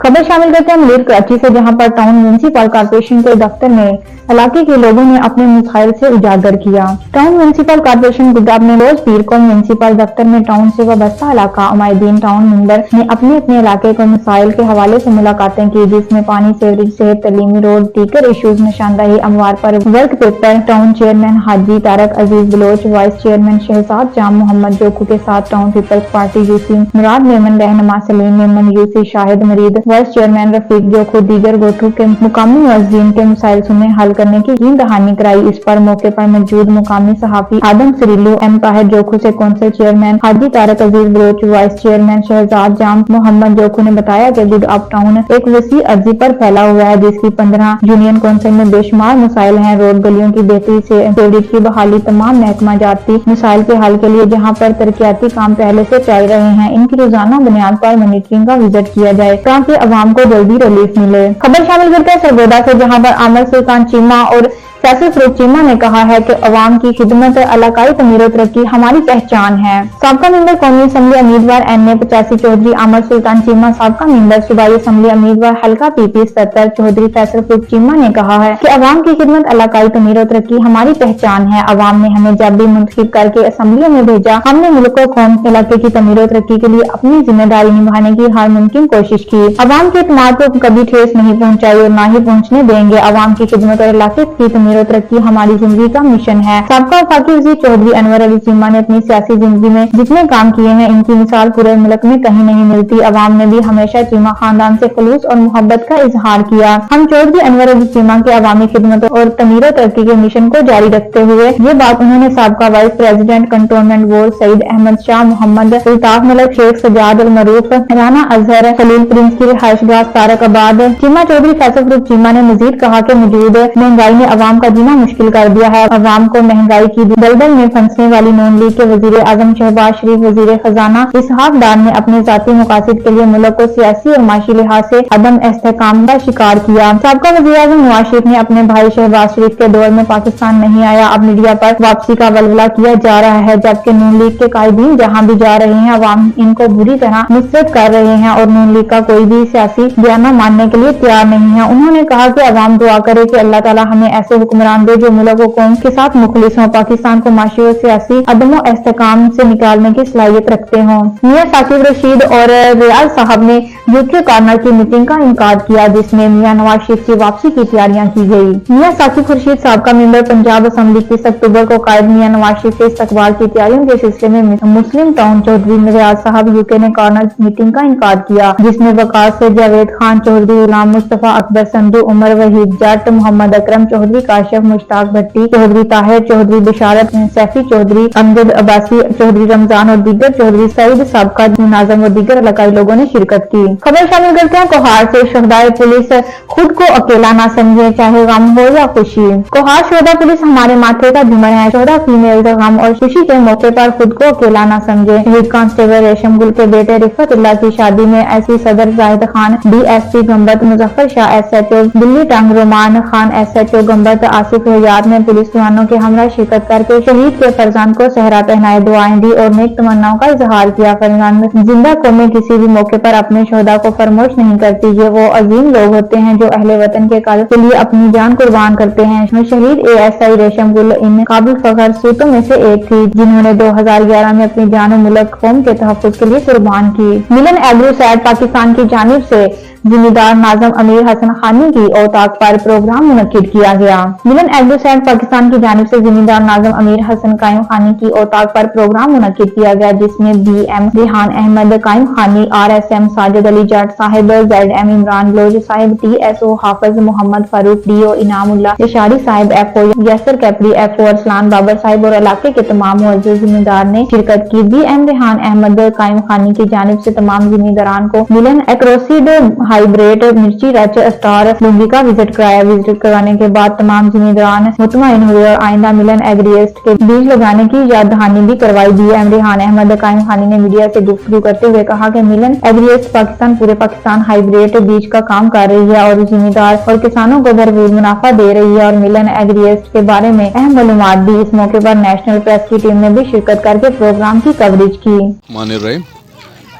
खबर शामिल करते हैं मलिर कराची से, जहां पर टाउन म्यूनिसिपल कॉर्पोरेशन के दफ्तर में इलाके के लोगों ने अपने मसाइल से उजागर किया। टाउन म्यूनिसिपल कॉर्पोरेशन गुजरात में रोज पीर को म्यूनिसिपल दफ्तर में टाउन से वाबस्ता इलाका उमायदीन टाउन मेंबर ने अपने अपने इलाके को मसाइल के हवाले से मुलाकातें की, जिसमें पानी, सीवरेज, सेहत, तलीमी, रोड, दीगर इशूज, निशानदही अमवार पर work paper town chairman Haji Tariq Aziz Baloch, vice chairman Shahzad Jam Mohammad Jokhio के साथ town Peoples Party UC Murad Memon, रहनुमा Saleem Memon, UC Shahid Mureed, vice chairman Rafiq Jokhio, दीगर गोठू के मुकामी मुअज्जिन के मसाइल सुने, हल करने की यकीन दहानी कराई। इस पर मौके पर मौजूद मुकामी सहाफी आदम सरीलू, एम ताहिर जोखू से council chairman Haji Tariq Aziz Baloch, vice chairman Shahzad Jam Mohammad जोखू ने बताया कि गुड अप टाउन एक वसी अर्जी पर फैला हुआ है, जिसकी 15 यूनियन कौंसिल में बेशुमार मसाइल हैं। रोड, गलियों की बेहतरी से सीवरेज की बहाली, तमाम महकमा जाती मसाइल के हल के लिए जहाँ पर तरक्याती काम पहले से चल रहे हैं, इनकी रोजाना बुनियाद पर मॉनिटरिंग का विजिट किया जाए ताकि अवाम को जल्दी रिलीफ मिले। खबर शामिल करते हैं सरगोदा से, जहाँ पर आमिर सुल्तान चीमा और फैसल फरूख चीमा ने कहा है कि अवाम की खिदमत, इलाकाई तमीर और तरक्की हमारी पहचान है। साबका मेंबर कौमी असम्बली उम्मीदवार NA 85 चौधरी आमिर सुल्तान चीमा, साबका मेंबर सूबाई असम्बली उम्मीदवार हल्का PP 77 चौधरी फैसल फरूख चीमा ने कहा है कि अवाम की खिदमत, इलाकाई तमीर और तरक्की हमारी पहचान है। अवाम ने हमें जब भी मुंतखब करके असम्बलियों में भेजा, हमने मुल्क और कौम इलाके की तमीर और तरक्की के लिए अपनी जिम्मेदारी निभाने की हर मुमकिन कोशिश की। अवाम के इत्मीनान को कभी ठेस नहीं पहुँचाई और न ही पहुँचने देंगे। अवाम की खिदमत और इलाके की तमीर और तरक्की हमारी जिंदगी का मिशन है। साबका वफाकी वज़ीर चौधरी अनवर अली चीमा ने अपनी सियासी जिंदगी में जितने काम किए हैं, इनकी मिसाल पूरे मुल्क में कहीं नहीं मिलती। अवाम ने भी हमेशा चीमा खानदान से खलूस और मोहब्बत का इजहार किया। हम चौधरी अनवर अली चीमा के अवामी खिदमत और तमीर और तरक्की के मिशन को जारी रखते हुए ये बात उन्होंने साबका vice president cantonment board Saeed Ahmed Shah Mohammad, Iltaf Malik, Sheikh Sajjad Al Maroof, Rana Azhar, Khalil Prince की रिहाइशगाह तारकाबाद। चीमा चौधरी फैसल फरूख चीमा ने मजीद कहा कि मौजूद महंगाई ने अवाम का जीना मुश्किल कर दिया है। अवाम को महंगाई की दलदल में फंसने वाली नून लीग के वजीर आजम शहबाज शरीफ, वजीर खजाना इसहाक डार ने अपने जाती मकासद के लिए मुल्क को सियासी और माशी लिहाज से अदम इस्तेहकाम का शिकार किया। साबका वजीर आजम नवाज शरीफ ने अपने भाई शहबाज शरीफ के दौर में पाकिस्तान नहीं आया, अब मीडिया पर वापसी का वलवला किया जा रहा है, जबकि नून लीग के कायदीन जहाँ भी जा रहे हैं, अवाम इनको बुरी तरह नुसरत कर रहे हैं और नून लीग का कोई भी सियासी बयाना मानने के लिए तैयार नहीं है। उन्होंने कहा कि अवाम दुआ करे कि अल्लाह ताला हमें ऐसे हुक्मरान दे जो मुल्क और कौम के साथ मुखलिस हों, पाकिस्तान को माशी और सियासी अदमो इस्तेहकाम से निकालने की सलाहियत रखते हों। मियां साकिब रशीद और रियाज साहब ने यूके कॉर्नर की मीटिंग का इनकार किया, जिसमें मियां नवाज शरीफ की वापसी की तैयारियां की गई। मियां साकिब खुर्शीद साबका मेंबर पंजाब असम्बली 21 अक्टूबर को कायद मियां नवाज शरीफ के इस्तकबाल की तैयारियों के सिलसिले में मुस्लिम टाउन चौधरी रियाज साहब यूके ने कॉर्नर मीटिंग का इनकार किया, जिसमें वकार से जावेद खान चौधरी, गुलाम मुस्तफा, अकबर संधू, उमर वहीद जट, मोहम्मद अकरम चौधरी, काशिफ मुश्ताक भट्टी चौधरी, ताहिर चौधरी, बिशारत सैफी चौधरी, अमजद अब्बासी चौधरी, रमजान और दीगर चौधरी, सईद साबका नाजम और दीगर इलाकाई लोगों ने शिरकत की। खबर शामिल करते हैं कोहार से, शहदाए पुलिस खुद को अकेला ना समझे, चाहे गम हो या खुशी। कोहार शहदा पुलिस हमारे माथे का झूमर है। शहदा फीमेल का गम और खुशी के मौके पर खुद को अकेला ना समझे। शहीद कांस्टेबल रेशम गुल के बेटे रिफतुल्लाह की शादी में एसपी सदर जाहिद खान, DSP गंबत मुजफ्फर शाह, SHO दिल्ली टांग रोमान खान, SHO गंबत आसिफ हयात ने पुलिस जवानों के हमरा शिरकत करके शहीद के फरजान को सहरा पहनाए, दुआएं दी और नेक तमन्नाओं का इजहार किया। फरजान जिंदा कौमें किसी भी मौके पर अपने शोहदा को फरमोश नहीं करती। ये वो अजीम लोग होते हैं जो अहले वतन के काल के लिए अपनी जान कुर्बान करते हैं। इसमें शहीद ASI रेशम गुल इन काबिल फखर सूतों में से एक थी, जिन्होंने 2011 में अपनी जान और मुल्क कौम के तहफ्फुज़ के लिए कुर्बान की। मिलन एग्रो सैड पाकिस्तान की जानिब से जिम्मेदार नाजम अमीर हसन खानी की औताक पर प्रोग्राम मुनक्किद किया गया। मिलन एग्रो सैड पाकिस्तान की जानिब से जिम्मेदार नाजम अमीर हसन कायम खानी की औताक पर प्रोग्राम मुनक्किद किया गया, जिसमें BM Rihan Ahmad Qaim Khani, RSM Sajid Ali Jat sahib, ZM Imran Baloch sahib, TSO Hafiz Mohammad Farooq, DO Inamullah Ishari sahib, FO Yasir Kaipri, FO Arsalan Babar sahib और इलाके के तमाम मुअज़्ज़िज़ जिम्मेदार ने शिरकत की। BM रिहान अहमद कायम खानी की जानिब से तमाम जिम्मेदारान को मिलन एक्रोसिड हाइब्रिड मिर्ची रच स्टार लुंगी का विजिट कराया। विजिट कराने के बाद तमाम जिम्मेदारान मुतमईन हुए और आइंदा मिलन एग्रीएस्ट के बीज लगाने की याद दहानी भी करवाई। BM रिहान अहमद कायम खानी ने मीडिया से गुफ्तगू करते हुए कहा कि मिलन एग्रीएस्ट पाकिस्तान पूरे पाकिस्तान हाइब्रिड बीज का काम कर रही है और जिम्मेदार और किसानों को भरपूर मुनाफा दे रही है और मिलन एग्रीएस्ट के बारे में अहम मालूमात दी। इस मौके पर नेशनल प्रेस की टीम ने भी शिरकत करके प्रोग्राम की कवरेज की।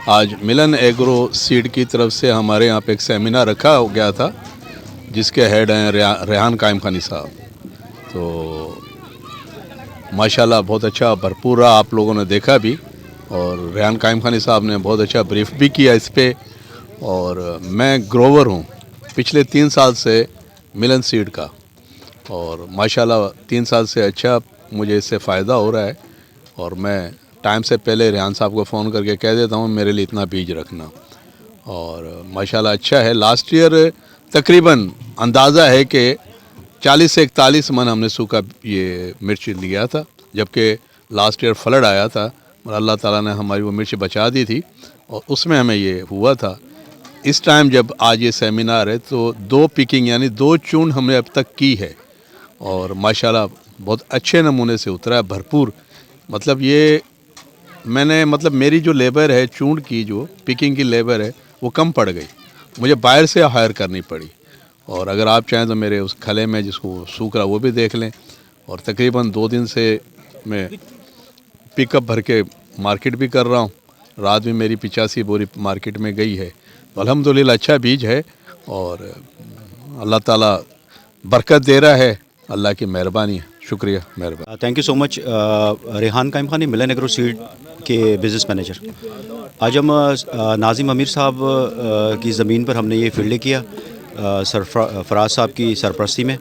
آج ملن ایگرو سیڈ کی طرف سے ہمارے یہاں پہ ایک سیمینار رکھا ہو گیا تھا جس کے ہیڈ ہیں ریحان قائم خانی صاحب. تو ماشاءاللہ بہت اچھا بھرپور رہا, آپ لوگوں نے دیکھا بھی, اور ریحان قائم خانی صاحب نے بہت اچھا بریف بھی کیا اس پہ. اور میں گروور ہوں پچھلے 3 سال سے ملن سیڈ کا, اور ماشاءاللہ 3 سال سے اچھا مجھے اس سے فائدہ ہو رہا ہے. اور میں ٹائم سے پہلے ریحان صاحب کو فون کر کے کہہ دیتا ہوں میرے لیے اتنا بیج رکھنا, اور ماشاءاللہ اچھا ہے. لاسٹ ایئر تقریباً اندازہ ہے کہ 40 سے 41 من ہم نے سوکھا یہ مرچ لیا تھا, جبکہ لاسٹ ایئر فلڈ آیا تھا اور اللہ تعالیٰ نے ہماری وہ مرچ بچا دی تھی, اور اس میں ہمیں یہ ہوا تھا. اس ٹائم جب آج یہ سیمینار ہے تو 2 پکنگ یعنی 2 چون ہم نے اب تک کی ہے, اور ماشاءاللہ بہت اچھے نمونے سے اترا ہے بھرپور. مطلب یہ میں نے میری جو لیبر ہے چونڈ کی جو پکنگ کی لیبر ہے وہ کم پڑ گئی, مجھے باہر سے ہائر کرنی پڑی. اور اگر آپ چاہیں تو میرے اس کھلے میں جس کو سوکھ رہا وہ بھی دیکھ لیں. اور تقریباً 2 دن سے میں پک اپ بھر کے مارکیٹ بھی کر رہا ہوں. رات بھی میری 85 بوری مارکیٹ میں گئی ہے. الحمدللہ اچھا بیج ہے, اور اللہ تعالیٰ برکت دے رہا ہے, اللہ کی مہربانی ہے. شکریہ, مہربانی. تھینک یو سو مچ. ریحان قائم خانی ملن ایگرو سیڈ کے بزنس مینیجر. آج ہم ناظم امیر صاحب کی زمین پر ہم نے یہ فیلڈ کیا فراز صاحب کی سرپرستی میں.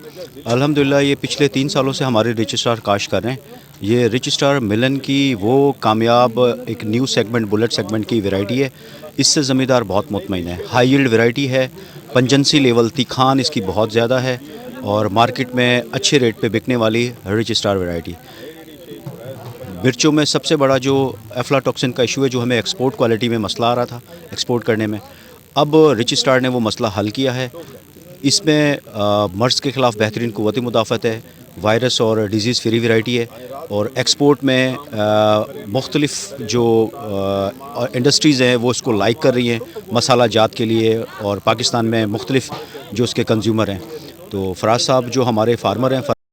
الحمدللہ یہ پچھلے 3 سالوں سے ہمارے رچ اسٹار کاشت کر رہے ہیں. یہ رچ اسٹار ملن کی وہ کامیاب ایک نیو سیگمنٹ بلٹ سیگمنٹ کی ویرائٹی ہے. اس سے زمیندار بہت مطمئن ہے. ہائی یلڈ ویرائٹی ہے, پنجنسی لیول تیکھان اس کی بہت زیادہ ہے, اور مارکیٹ میں اچھے ریٹ پہ بکنے والی رچ اسٹار ویرائٹی. مرچوں میں سب سے بڑا جو افلاٹوکسن کا ایشو ہے جو ہمیں ایکسپورٹ کوالٹی میں مسئلہ آ رہا تھا ایکسپورٹ کرنے میں, اب رچ اسٹار نے وہ مسئلہ حل کیا ہے. اس میں مرض کے خلاف بہترین قوت مدافعت ہے, وائرس اور ڈیزیز فری ویرائٹی ہے, اور ایکسپورٹ میں مختلف جو انڈسٹریز ہیں وہ اس کو لائک کر رہی ہیں مسالہ جات کے لیے, اور پاکستان میں مختلف جو اس کے کنزیومر ہیں. تو فراز صاحب جو ہمارے فارمر ہیں,